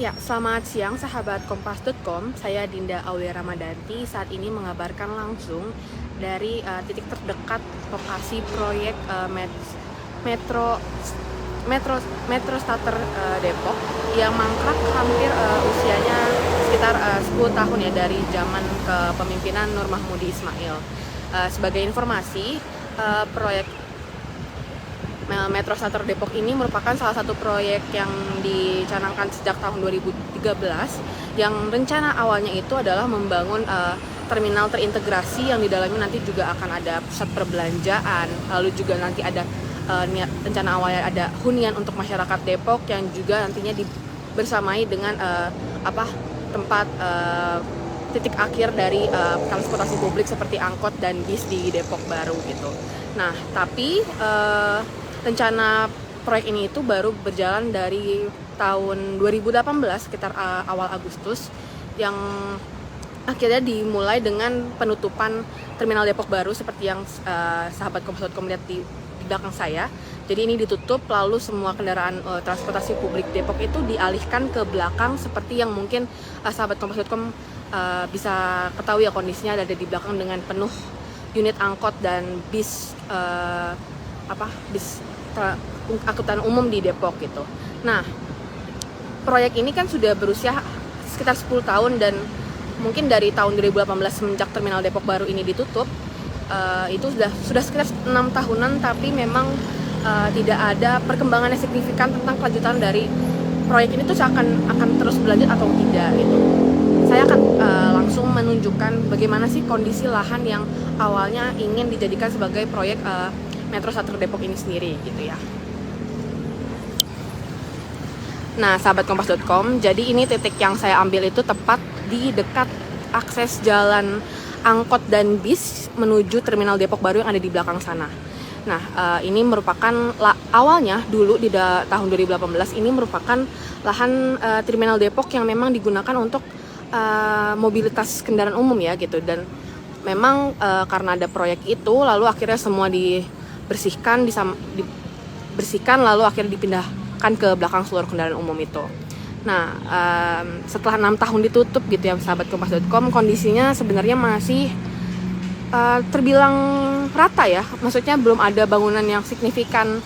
Ya, selamat siang sahabat kompas.com. Saya Dinda Aulia Ramadanti. Saat ini mengabarkan langsung dari titik terdekat lokasi proyek Metro Metro Metro Starter Depok yang mangkrak hampir usianya sekitar 10 tahun ya dari zaman kepemimpinan Nur Mahmudi Ismail. Sebagai informasi, proyek Metro Starter Depok ini merupakan salah satu proyek yang dicanangkan sejak tahun 2013 yang rencana awalnya itu adalah membangun terminal terintegrasi yang di dalamnya nanti juga akan ada pusat perbelanjaan, lalu juga nanti ada rencana awalnya ada hunian untuk masyarakat Depok yang juga nantinya bersamai dengan tempat titik akhir dari transportasi publik seperti angkot dan bis di Depok baru gitu. Nah, tapi rencana proyek ini itu baru berjalan dari tahun 2018 sekitar awal Agustus, yang akhirnya dimulai dengan penutupan terminal Depok baru seperti yang sahabat kompas.com lihat di belakang saya. Jadi ini ditutup, lalu semua kendaraan transportasi publik Depok itu dialihkan ke belakang seperti yang mungkin sahabat kompas.com bisa ketahui ya, kondisinya ada di belakang dengan penuh unit angkot dan bis bis angkutan umum di Depok gitu. Nah, proyek ini kan sudah berusia sekitar 10 tahun dan mungkin dari tahun 2018 semenjak terminal Depok baru ini ditutup, itu sudah sekitar 6 tahunan, tapi memang tidak ada perkembangan yang signifikan tentang kelanjutan dari proyek ini tuh akan terus berlanjut atau tidak gitu. Saya akan langsung menunjukkan bagaimana sih kondisi lahan yang awalnya ingin dijadikan sebagai proyek Metro Starter Depok ini sendiri gitu ya. Nah, sahabat kompas.com, jadi ini titik yang saya ambil itu tepat di dekat akses jalan angkot dan bis menuju terminal Depok baru yang ada di belakang sana. Nah, ini merupakan awalnya dulu di tahun 2018 ini merupakan lahan terminal Depok yang memang digunakan untuk mobilitas kendaraan umum ya gitu, dan memang karena ada proyek itu lalu akhirnya semua dibersihkan lalu akhirnya dipindahkan ke belakang seluruh kendaraan umum itu. Nah, setelah 6 tahun ditutup gitu ya sahabat kompas.com, kondisinya sebenarnya masih terbilang rata ya, maksudnya belum ada bangunan yang signifikan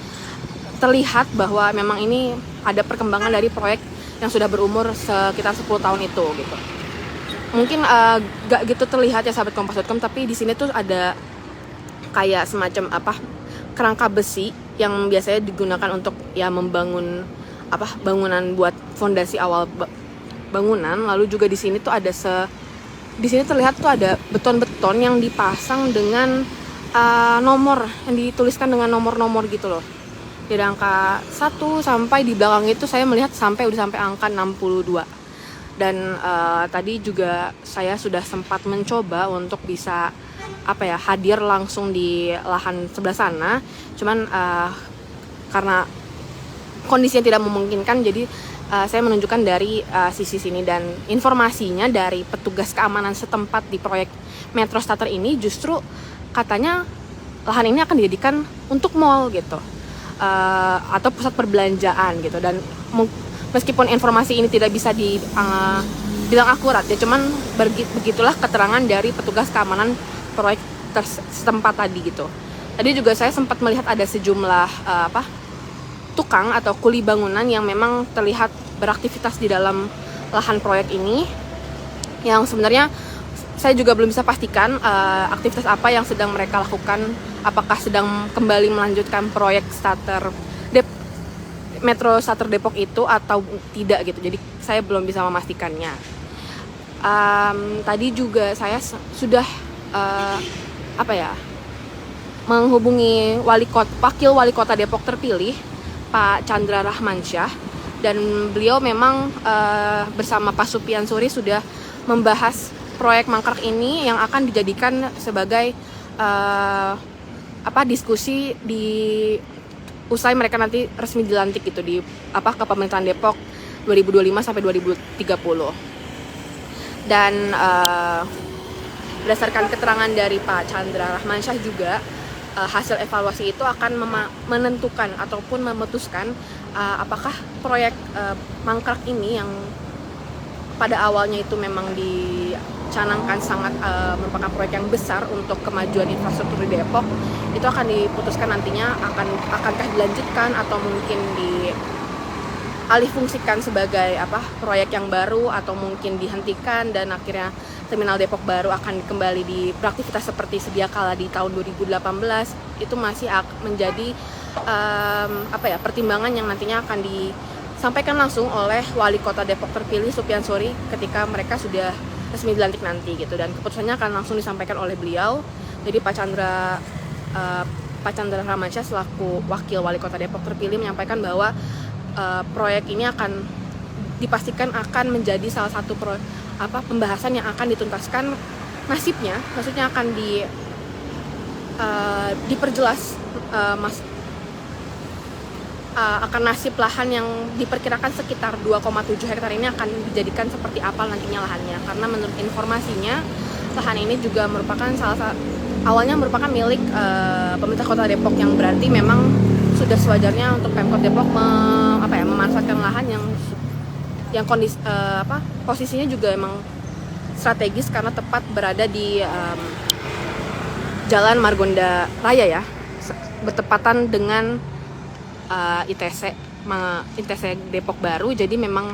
terlihat bahwa memang ini ada perkembangan dari proyek yang sudah berumur sekitar 10 tahun itu gitu. Mungkin gak gitu terlihat ya sahabat kompas.com, tapi di sini tuh ada kayak semacam kerangka besi yang biasanya digunakan untuk ya membangun bangunan buat fondasi awal bangunan. Lalu juga di sini tuh di sini terlihat tuh ada beton-beton yang dipasang dengan nomor yang dituliskan dengan nomor-nomor gitu loh. Dari angka 1 sampai di belakang itu saya melihat udah sampai angka 62. Dan tadi juga saya sudah sempat mencoba untuk bisa hadir langsung di lahan sebelah sana. Cuman karena kondisinya tidak memungkinkan, jadi saya menunjukkan dari sisi sini, dan informasinya dari petugas keamanan setempat di proyek Metro Starter ini justru katanya lahan ini akan dijadikan untuk mall gitu, atau pusat perbelanjaan gitu. Dan meskipun informasi ini tidak bisa bilang akurat ya, cuman begitulah keterangan dari petugas keamanan proyek setempat tadi gitu. Tadi juga saya sempat melihat ada sejumlah tukang atau kuli bangunan yang memang terlihat beraktivitas di dalam lahan proyek ini, yang sebenarnya saya juga belum bisa pastikan aktivitas apa yang sedang mereka lakukan, apakah sedang kembali melanjutkan proyek Metro Starter Depok itu atau tidak gitu. Jadi saya belum bisa memastikannya. Tadi juga saya sudah menghubungi wakil wali kota Depok terpilih Pak Chandra Rahmansyah, dan beliau memang bersama Pak Supian Suri sudah membahas proyek mangkrak ini yang akan dijadikan sebagai diskusi di usai mereka nanti resmi dilantik gitu di kepemerintahan Depok 2025 sampai 2030. Dan berdasarkan keterangan dari Pak Chandra Rahmansyah juga, hasil evaluasi itu akan menentukan ataupun memutuskan apakah proyek mangkrak ini yang pada awalnya itu memang dicanangkan sangat merupakan proyek yang besar untuk kemajuan infrastruktur di Depok, itu akan diputuskan nantinya akankah dilanjutkan atau mungkin dialihfungsikan sebagai proyek yang baru, atau mungkin dihentikan dan akhirnya Terminal Depok Baru akan kembali beraktivitas seperti sedia kala di tahun 2018. Itu masih menjadi pertimbangan yang nantinya akan disampaikan langsung oleh Wali Kota Depok terpilih Supyan Suri ketika mereka sudah resmi dilantik nanti gitu, dan keputusannya akan langsung disampaikan oleh beliau. Jadi Pak Chandra Ramansyah selaku Wakil Wali Kota Depok terpilih menyampaikan bahwa proyek ini akan dipastikan akan menjadi salah satu pembahasan yang akan dituntaskan nasibnya, maksudnya akan diperjelas akan nasib lahan yang diperkirakan sekitar 2,7 hektar ini akan dijadikan seperti apa nantinya lahannya, karena menurut informasinya lahan ini juga merupakan awalnya merupakan milik pemerintah Kota Depok, yang berarti memang sudah sewajarnya untuk Pemkot Depok memanfaatkan lahan yang posisinya juga emang strategis karena tepat berada di Jalan Margonda Raya ya, bertepatan dengan ITC Depok Baru. Jadi memang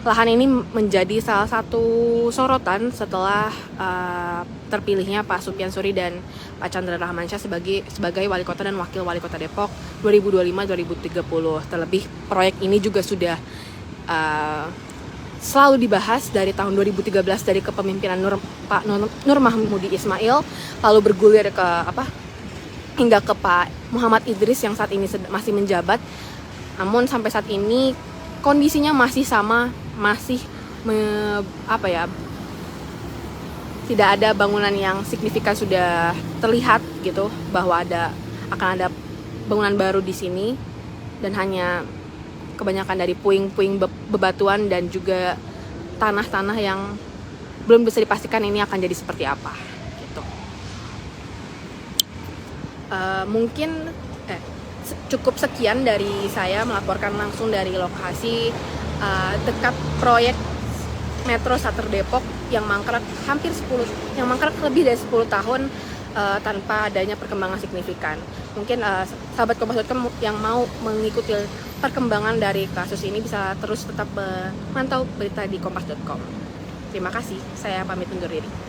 lahan ini menjadi salah satu sorotan setelah terpilihnya Pak Supyan Suri dan Pak Chandra Ramansyah sebagai Wali Kota dan Wakil Wali Kota Depok 2025-2030. Terlebih proyek ini juga sudah selalu dibahas dari tahun 2013 dari kepemimpinan Pak Nur Mahmudi Ismail, lalu bergulir hingga ke Pak Muhammad Idris yang saat ini masih menjabat. Namun sampai saat ini kondisinya masih sama, tidak ada bangunan yang signifikan sudah terlihat gitu, bahwa akan ada bangunan baru di sini, dan hanya kebanyakan dari puing-puing bebatuan dan juga tanah-tanah yang belum bisa dipastikan ini akan jadi seperti apa gitu. Mungkin cukup sekian dari saya melaporkan langsung dari lokasi dekat proyek Metro Sater Depok yang mangkrak lebih dari 10 tahun tanpa adanya perkembangan signifikan. Mungkin sahabat Kompas.com yang mau mengikuti perkembangan dari kasus ini bisa terus tetap memantau berita di Kompas.com. Terima kasih, saya pamit undur diri.